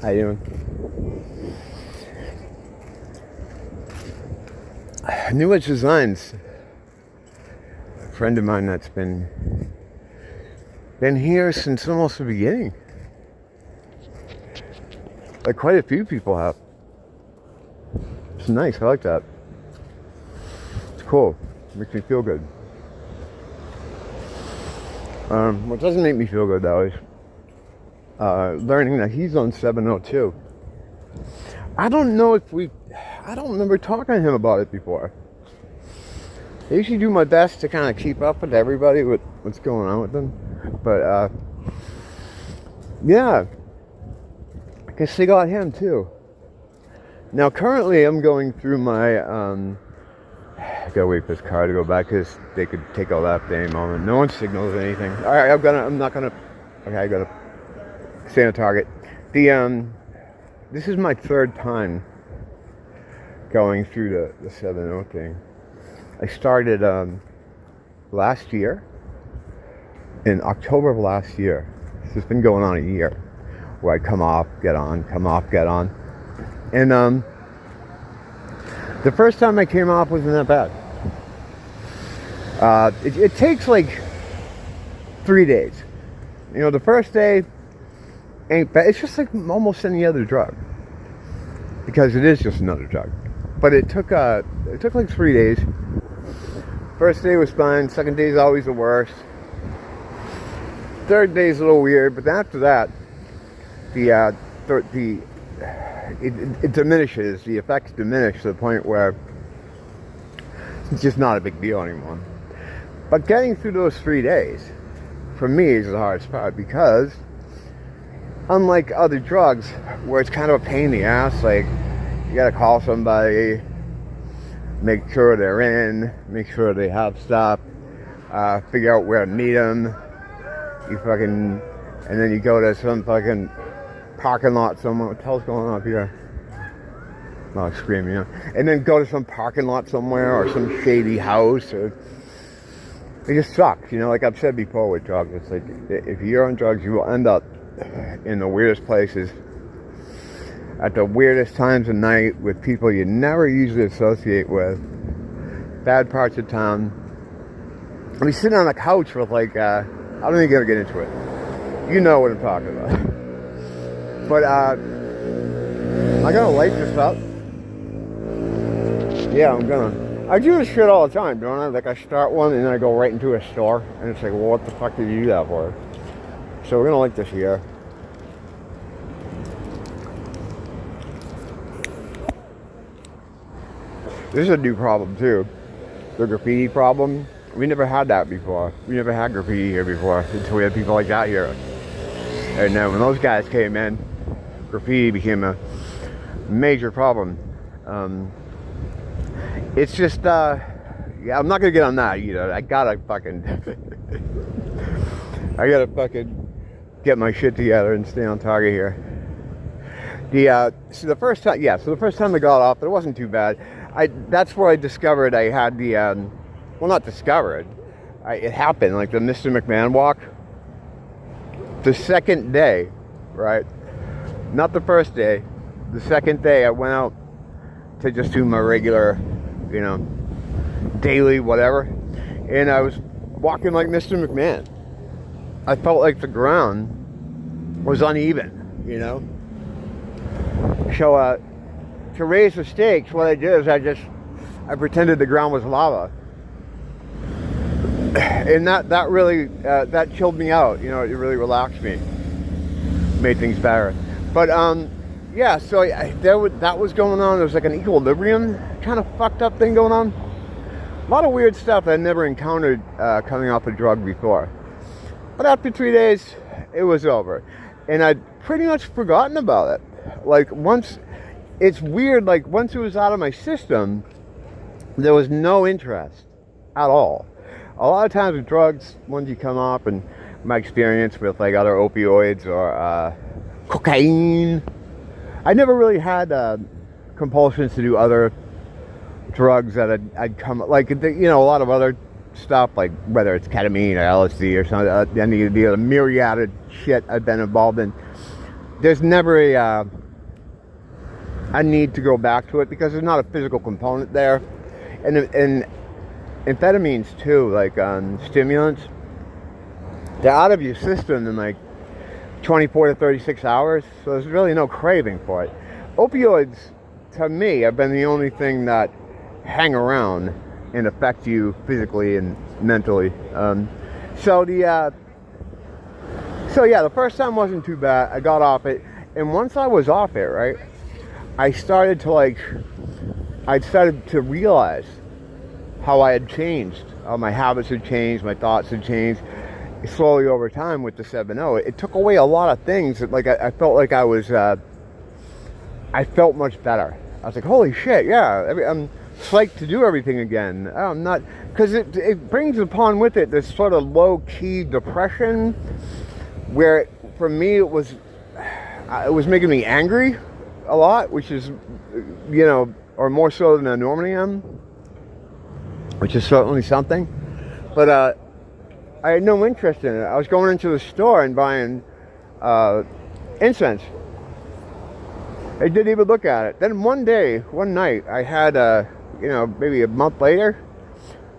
How you doing? New Age Designs. A friend of mine that's been here since almost the beginning. Like quite a few people have. It's nice. I like that. It's cool. It makes me feel good. What doesn't make me feel good though is learning that he's on 702. I don't know if I don't remember talking to him about it before. I usually do my best to kind of keep up with everybody, with what's going on with them. But, yeah. I guess they got him too. Now, currently, I'm going through my, I gotta wait for this car to go back because they could take a left any moment. No one signals anything. Alright, I'm not gonna, okay, I gotta stay on target. This is my third time going through the 7-0 thing. I started last year, in October of last year. This has been going on a year, where I come off, get on, come off, get on. And the first time I came off wasn't that bad. It takes like 3 days. You know, the first day ain't bad. It's just like almost any other drug, because it is just another drug. But it took like 3 days. First day was fine. Second day is always the worst. Third day is a little weird, but then after that, it diminishes. The effects diminish to the point where it's just not a big deal anymore. But getting through those 3 days, for me, is the hardest part, because unlike other drugs, where it's kind of a pain in the ass, like you gotta call somebody, make sure they're in, make sure they have stuff, figure out where to meet them. And then you go to some fucking parking lot somewhere. What the hell's going on up here? Oh, screaming, yeah. And then go to some parking lot somewhere or some shady house. It just sucks, you know. Like I've said before with drugs, it's like if you're on drugs, you will end up in the weirdest places, at the weirdest times of night, with people you never usually associate with, bad parts of town. I mean, sitting on a couch with like, I don't even gonna get into it. You know what I'm talking about. But I gotta light this up. Yeah, I'm gonna. I do this shit all the time, don't I? Like I start one and then I go right into a store, and it's like, well, what the fuck did you do that for? So we're gonna light this here. This is a new problem too. The graffiti problem. We never had that before. We never had graffiti here before until we had people like that here. And then when those guys came in, graffiti became a major problem. It's just, yeah, I'm not gonna get on that either. I gotta fucking get my shit together and stay on target here. So the first time I got off, it wasn't too bad. That's where I discovered I had well, not discovered. It happened, like the Mr. McMahon walk. The second day, right? Not the first day. The second day, I went out to just do my regular, you know, daily whatever. And I was walking like Mr. McMahon. I felt like the ground was uneven, you know? So, to raise the stakes, what I did is I pretended the ground was lava. And that really, that chilled me out, you know, it really relaxed me. Made things better. But, yeah, so that was going on. There was like an equilibrium kind of fucked up thing going on. A lot of weird stuff I'd never encountered coming off a drug before. But after 3 days, it was over. And I'd pretty much forgotten about it. Like it's weird, like once it was out of my system, there was no interest at all. A lot of times with drugs, once you come off, and my experience with like other opioids or cocaine, I never really had compulsions to do other drugs that I'd come, like, you know, a lot of other stuff, like whether it's ketamine or LSD or something, any of the other myriad shit I've been involved in. there's never a need to go back to it because there's not a physical component there. And amphetamines too, like stimulants, they're out of your system in like 24 to 36 hours, so there's really no craving for it. Opioids, to me, have been the only thing that hang around and affect you physically and mentally. So the first time wasn't too bad. I got off it, and once I was off it, right, I started to realize how I had changed. My habits had changed, my thoughts had changed slowly over time with the 7-0. It took away a lot of things that, like, I felt like I felt much better. I was like, holy shit, yeah, I'm psyched to do everything again. I'm not, because it brings upon with it this sort of low-key depression where, for me, it was making me angry a lot, which is, or more so than I normally am, which is certainly something. But I had no interest in it. I was going into the store and buying incense. I didn't even look at it. Then one night, I had, maybe a month later,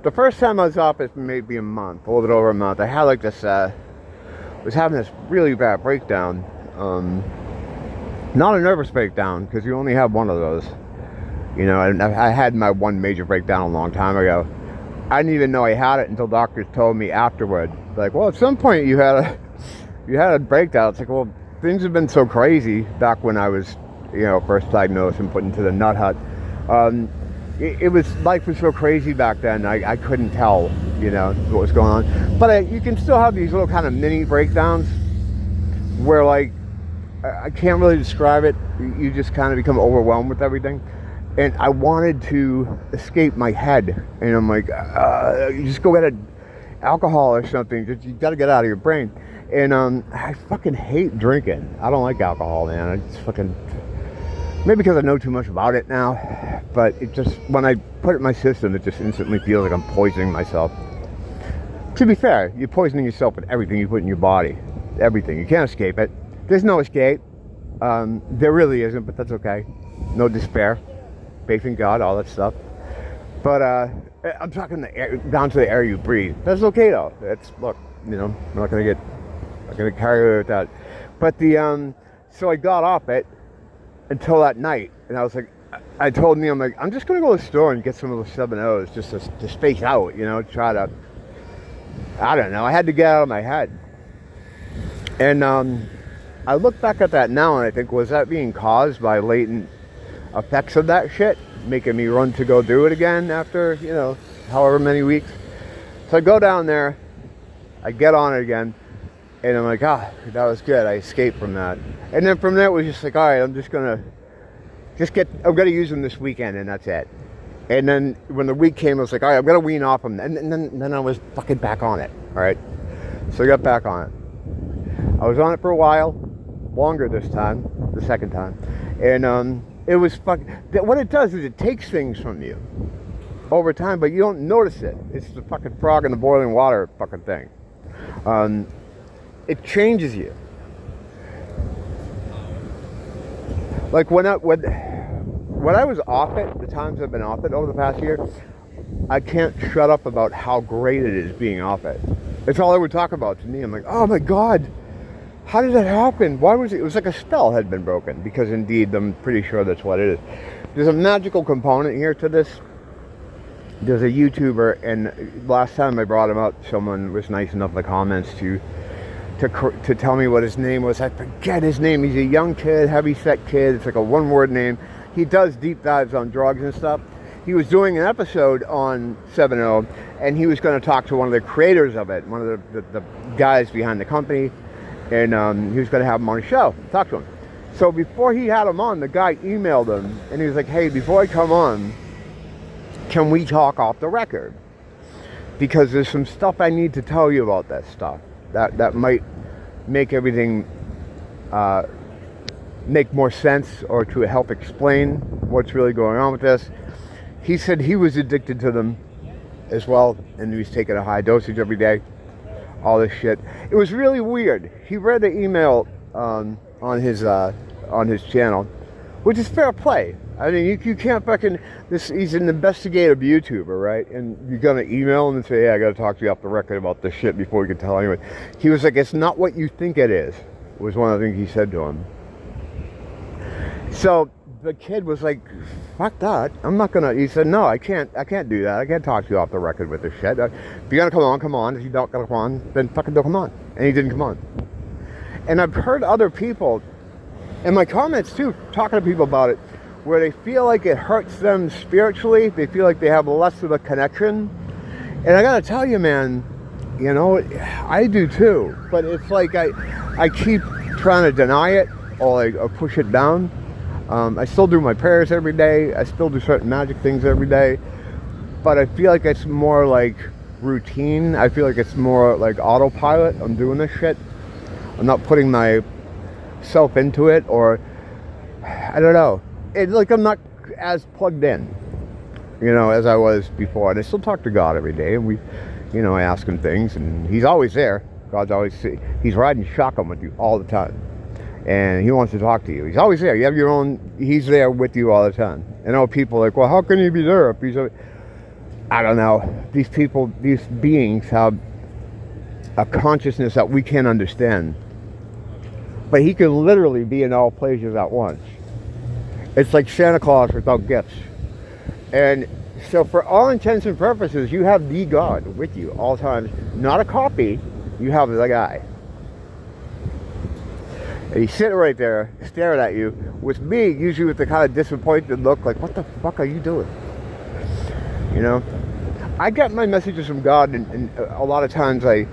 the first time I was off it, maybe a month, a little bit over a month, I had like this, was having this really bad breakdown. Not a nervous breakdown, because you only have one of those. I had my one major breakdown a long time ago. I didn't even know I had it until doctors told me afterward. Like, well, at some point you had a breakdown. It's like, well, things have been so crazy back when I was, first diagnosed and put into the nut hut. Life was so crazy back then. I couldn't tell, what was going on. But you can still have these little kind of mini breakdowns where, like, I can't really describe it. You just kind of become overwhelmed with everything. And I wanted to escape my head. And I'm like, you just go get alcohol or something. You got to get out of your brain. And I fucking hate drinking. I don't like alcohol, man. I just fucking... Maybe because I know too much about it now. But it just... When I put it in my system, it just instantly feels like I'm poisoning myself. To be fair, you're poisoning yourself with everything you put in your body. Everything. You can't escape it. There's no escape. There really isn't, but that's okay. No despair. Faith in God, all that stuff. But I'm talking down to the air you breathe. That's okay though. Look, I'm not gonna carry away with that. But so I got off it until that night, and I was like, I told me, I'm like, I'm just gonna go to the store and get some of those 7-0s just to space out, try to, I don't know. I had to get out of my head, and I look back at that now and I think, was that being caused by latent effects of that shit, making me run to go do it again after, however many weeks? So I go down there, I get on it again, and I'm like, that was good. I escaped from that. And then from there it was just like, all right, I'm gonna use them this weekend, and that's it. And then when the week came, I was like, all right, I'm gonna wean off them, and then I was fucking back on it. All right, so I got back on it. I was on it for a while, longer this time, the second time, and it was what it does is it takes things from you over time, but you don't notice it. It's the fucking frog in the boiling water fucking thing. It changes you. Like when I was off it, the times I've been off it over the past year, I can't shut up about how great it is being off it. It's all I would talk about to me. I'm like, oh my God, how did that happen? Why was it? It was like a spell had been broken, because indeed, I'm pretty sure that's what it is. There's a magical component here to this. There's a YouTuber, and last time I brought him up, someone was nice enough in the comments to tell me what his name was. I forget his name. He's a young kid, heavy-set kid. It's like a one-word name. He does deep dives on drugs and stuff. He was doing an episode on 7-0, and he was going to talk to one of the creators of it, one of the guys behind the company. And he was going to have him on the show, talk to him. So before he had him on, the guy emailed him, and he was like, hey, before I come on, can we talk off the record? Because there's some stuff I need to tell you about that stuff. That might make everything make more sense, or to help explain what's really going on with this. He said he was addicted to them as well, and he was taking a high dosage every day. All this shit. It was really weird. He read the email on his channel, which is fair play. I mean, you can't fucking, he's an investigative YouTuber, right? And you're gonna email him and say, hey, I gotta talk to you off the record about this shit before we can tell anyone. He was like, it's not what you think it is, was one of the things he said to him. So the kid was like, fuck that, I'm not gonna, he said, no, I can't do that. I can't talk to you off the record with this shit. If you're gonna come on. If you don't gonna come on, then fucking don't come on. And he didn't come on. And I've heard other people, in my comments too, talking to people about it, where they feel like it hurts them spiritually. They feel like they have less of a connection. And I gotta tell you, man, you know, I do too. But it's like I keep trying to deny it or push it down. I still do my prayers every day. I still do certain magic things every day. But I feel like it's more like routine. I feel like it's more like autopilot. I'm doing this shit. I'm not putting myself into it, or I don't know. It's like I'm not as plugged in, you know, as I was before. And I still talk to God every day, and I ask him things, and he's always there. God's always, he's riding shotgun with you all the time, and he wants to talk to you. He's always there. You have your own, he's there with you all the time. I know people are like, well, how can he be there if he's I don't know. These people, these beings have a consciousness that we can't understand. But he can literally be in all places at once. It's like Santa Claus without gifts. And so for all intents and purposes, you have the God with you all times. Not a copy, you have the guy. And he's sitting right there, staring at you, with me, usually with the kind of disappointed look, like, what the fuck are you doing? You know? I get my messages from God, and a lot of times I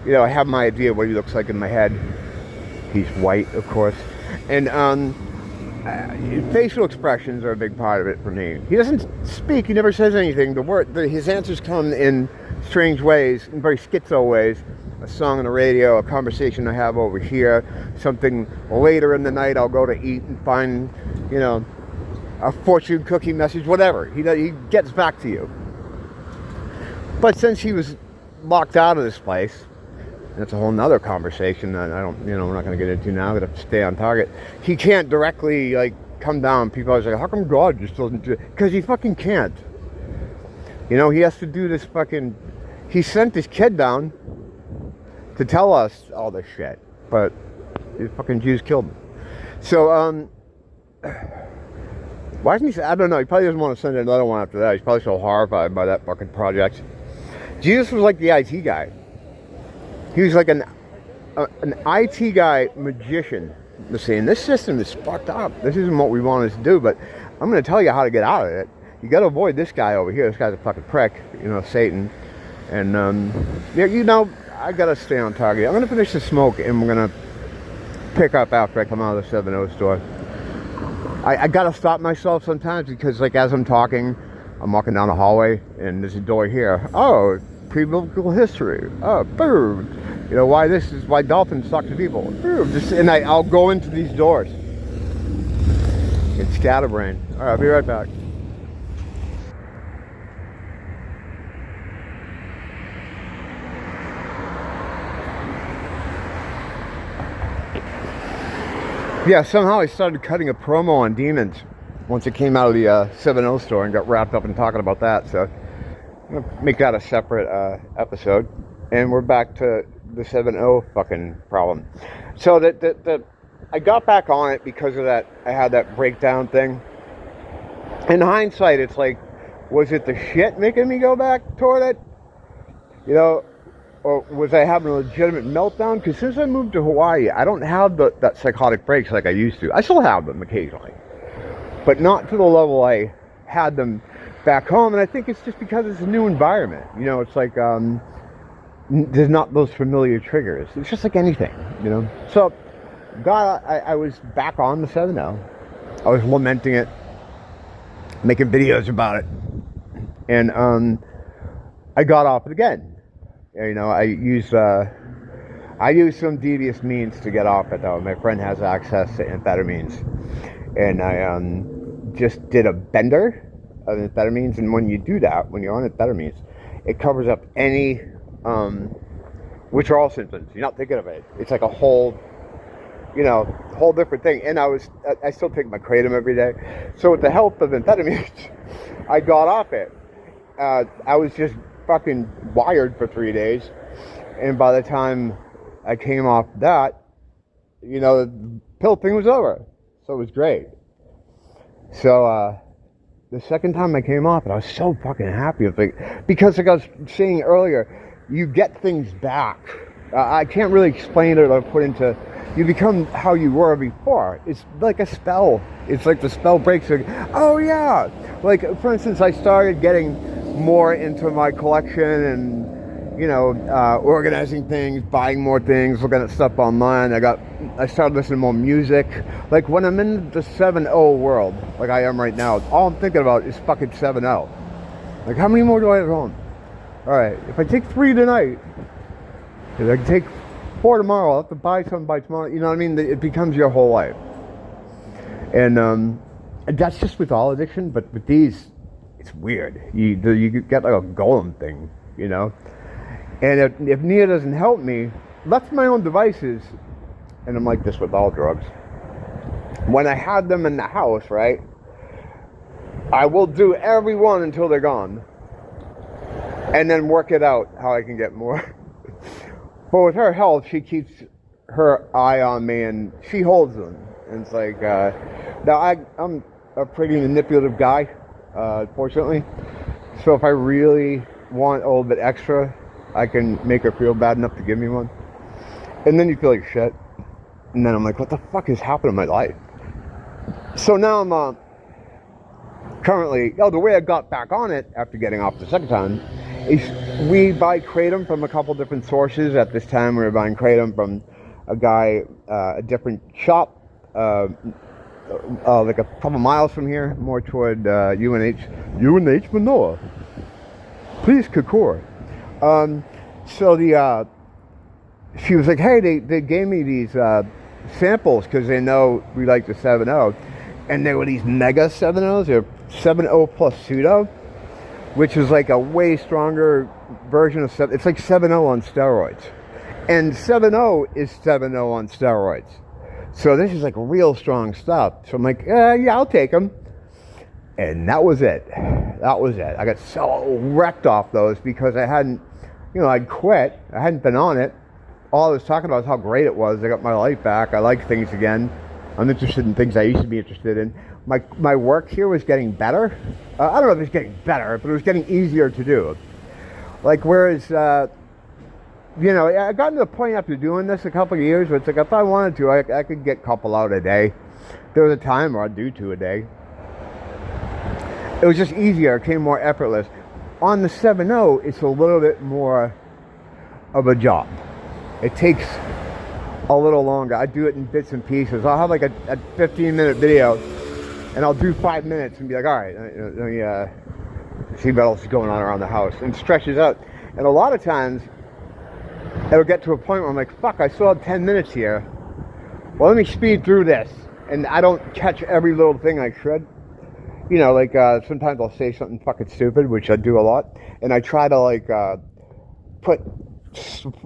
have my idea of what he looks like in my head. He's white, of course. And facial expressions are a big part of it for me. He doesn't speak, he never says anything. His answers come in strange ways, in very schizo ways. A song on the radio, a conversation I have over here, something later in the night I'll go to eat and find, a fortune cookie message, whatever. He gets back to you. But since he was locked out of this place, that's a whole nother conversation that we're not going to get into now. I'm going to stay on target. He can't directly, come down. People are like, how come God just doesn't do it? Because he fucking can't. He has to do this fucking... He sent this kid down to tell us all this shit. But the fucking Jews killed him. So, why isn't he... I don't know. He probably doesn't want to send another one after that. He's probably so horrified by that fucking project. Jesus was like the IT guy. He was like an IT guy magician. Saying, this system is fucked up. This isn't what we wanted to do, but I'm going to tell you how to get out of it. You got to avoid this guy over here. This guy's a fucking prick, Satan. And, I got to stay on target. I'm going to finish the smoke, and we're going to pick up after I come out of the 7-0 store. I got to stop myself sometimes because, as I'm talking, I'm walking down the hallway, and there's a door here. Oh, pre-biblical history. Oh, boom. Why dolphins talk to people. Boom. And I'll go into these doors. It's scatterbrain. All right, I'll be right back. Yeah, somehow I started cutting a promo on demons once it came out of the 7-0 store and got wrapped up in talking about that. So I'm going to make that a separate episode. And we're back to the 7-0 fucking problem. So I got back on it because of that. I had that breakdown thing. In hindsight, it's like, was it the shit making me go back toward it? Or was I having a legitimate meltdown? Because since I moved to Hawaii, I don't have that psychotic breaks like I used to. I still have them occasionally. But not to the level I had them back home. And I think it's just because it's a new environment. It's like there's not those familiar triggers. It's just like anything, So, God, I was back on the 7-0. I was lamenting it, making videos about it. And I got off it again. I used some devious means to get off it, though. My friend has access to amphetamines, and I just did a bender of amphetamines. And when you do that, when you're on amphetamines, it covers up any withdrawal symptoms. You're not thinking of it. It's like a whole whole different thing. And I still take my kratom every day. So with the help of amphetamines, I got off it. I was just fucking wired for 3 days. And by the time I came off that, the pill thing was over. So it was great. So, the second time I came off it, I was so fucking happy. Because like I was saying earlier, you get things back. I can't really explain it or put into... You become how you were before. It's like a spell. It's like the spell breaks. Like, oh yeah. Like, for instance, I started getting more into my collection and, organizing things, buying more things, looking at stuff online. I started listening to more music. Like, when I'm in the 7-0 world, like I am right now, all I'm thinking about is fucking 7-0. Like, how many more do I have home? Alright, if I take 3 tonight, if I can take 4 tomorrow, I'll have to buy something by tomorrow. You know what I mean? It becomes your whole life. And that's just with all addiction, but with these, it's weird. You get like a golem thing, And if Nia doesn't help me, left to my own devices, and I'm like this with all drugs, when I had them in the house, right, I will do every one until they're gone, and then work it out how I can get more. But with her health, she keeps her eye on me, and she holds them. And it's like, now I'm a pretty manipulative guy, fortunately. So if I really want a little bit extra, I can make her feel bad enough to give me one. And then you feel like shit. And then I'm like, what the fuck has happened in my life? So now I'm currently, the way I got back on it after getting off the second time is we buy kratom from a couple different sources. At this time, we were buying kratom from a guy, a different shop, like a couple miles from here, more toward UNH Manoa. Please, Kakor. So she was like, hey, they gave me these samples because they know we like the 7-0. And they were these mega 7-0s. They're 7-0 plus pseudo, which is like a way stronger version of 7. It's like 7-0 on steroids. And 7-0 is 7-0 on steroids. So this is like real strong stuff. So I'm like, yeah, I'll take them. And that was it. That was it. I got so wrecked off those because I hadn't, I'd quit. I hadn't been on it. All I was talking about was how great it was. I got my life back. I like things again. I'm interested in things I used to be interested in. My work here was getting better. I don't know if it's getting better, but it was getting easier to do. Like, whereas, I got to the point after doing this a couple of years where it's like, if I wanted to, I could get a couple out a day. There was a time where I'd do 2 a day. It was just easier. It came more effortless. On the 7-0, it's a little bit more of a job. It takes a little longer. I do it in bits and pieces. I'll have like a 15-minute video, and I'll do 5 minutes and be like, all right, let me see what else is going on around the house, and stretches out. And a lot of times, it'll get to a point where I'm like, fuck, I still have 10 minutes here. Well, let me speed through this. And I don't catch every little thing I should. Sometimes I'll say something fucking stupid, which I do a lot. And I try to, put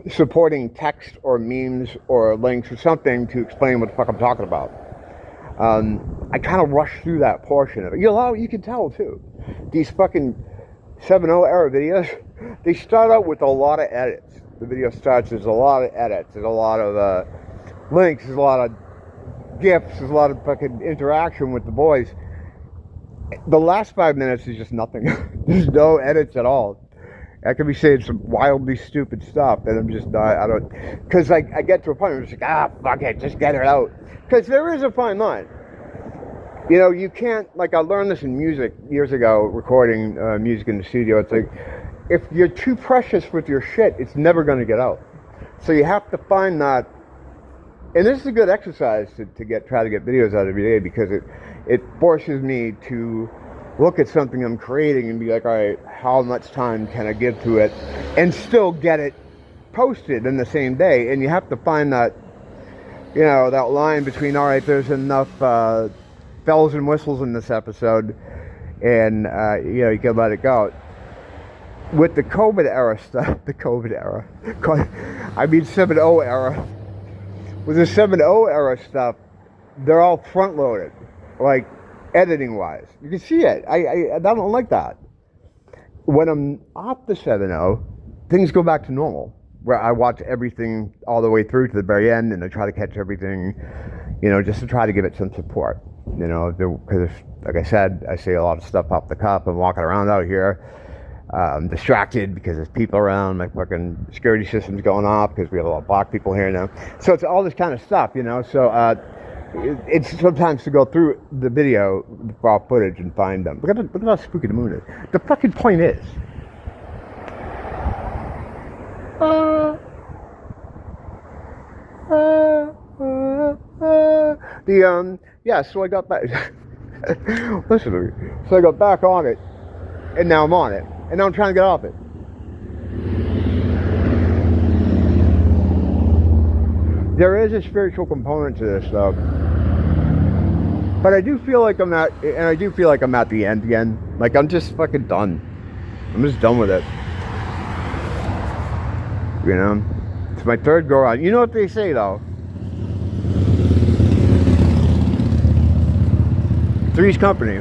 supporting text or memes or links or something to explain what the fuck I'm talking about. I kind of rush through that portion of it. You can tell, too. These fucking 7.0 era videos, they start out with a lot of edits. The video starts, there's a lot of edits, there's a lot of links, there's a lot of GIFs, there's a lot of fucking interaction with the boys. The last 5 minutes is just nothing. There's no edits at all. I could be saying some wildly stupid stuff, and I'm just not, I don't, because I get to a point where I'm just like, fuck it, just get it out. Because there is a fine line. You can't, I learned this in music years ago, recording music in the studio. It's like, if you're too precious with your shit, it's never going to get out. So you have to find that, and this is a good exercise to try to get videos out every day, because it forces me to look at something I'm creating and be like, all right, how much time can I give to it and still get it posted in the same day? And you have to find that, that line between, all right, there's enough bells and whistles in this episode, and, you can let it go. With the COVID era stuff, 7.0 era, With the 7.0 era stuff, they're all front loaded, like editing wise. You can see it. I don't like that. When I'm off the 7.0, things go back to normal, where I watch everything all the way through to the very end, and I try to catch everything, just to try to give it some support. Because like I said, I say a lot of stuff off the cuff. I'm walking around out here. I'm distracted because there's people around. My fucking security system's going off because we have a lot of black people here now. So it's all this kind of stuff, So it's sometimes to go through the video, raw footage, and find them. Look at how spooky the moon is. The fucking point is, so I got back. Listen to me. So I got back on it, and now I'm on it. And now I'm trying to get off it. There is a spiritual component to this, though. But I do feel like I'm at the end again. Like, I'm just fucking done. I'm just done with it. It's my third go around. You know what they say, though? Three's company.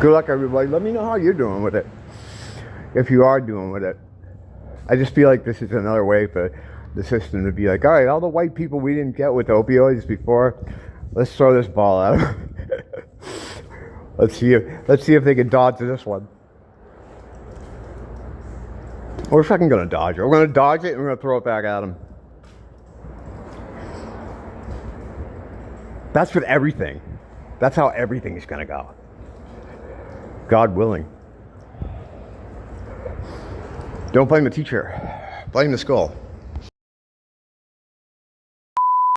Good luck, everybody. Let me know how you're doing with it. If you are doing with it. I just feel like this is another way for the system to be like, all right, all the white people we didn't get with opioids before, let's throw this ball at them. Let's see if they can dodge this one. We're fucking gonna dodge it. We're gonna dodge it and we're gonna throw it back at them. That's with everything. That's how everything is gonna go. God willing. Don't blame the teacher. Blame the school.